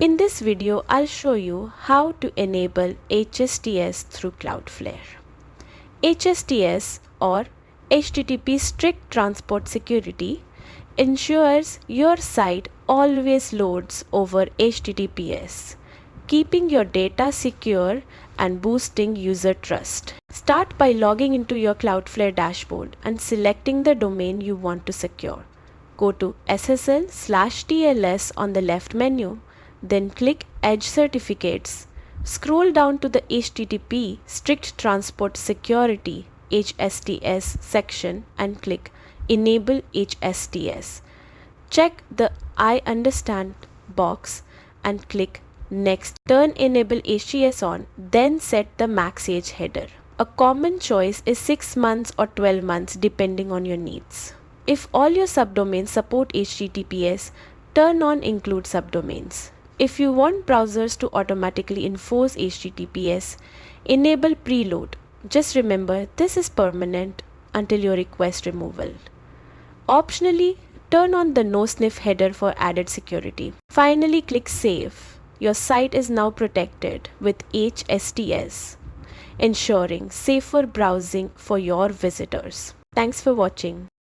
In this video, I'll show you how to enable HSTS through Cloudflare. HSTS or HTTP Strict Transport Security ensures your site always loads over HTTPS, keeping your data secure and boosting user trust. Start by logging into your Cloudflare dashboard and selecting the domain you want to secure. Go to SSL/TLS on the left menu. Then click Edge Certificates. Scroll down to the HTTP Strict Transport Security HSTS section and click Enable HSTS. Check the I understand box and click Next. Turn Enable HTS on, then set the max age header. A common choice is 6 months or 12 months depending on your needs. If all your subdomains support HTTPS, turn on includeSubDomains. If you want browsers to automatically enforce HTTPS, enable preload. Just remember, this is permanent until your request removal. Optionally, turn on the no sniff header for added security. Finally, click Save. Your site is now protected with HSTS, ensuring safer browsing for your visitors. Thanks for watching.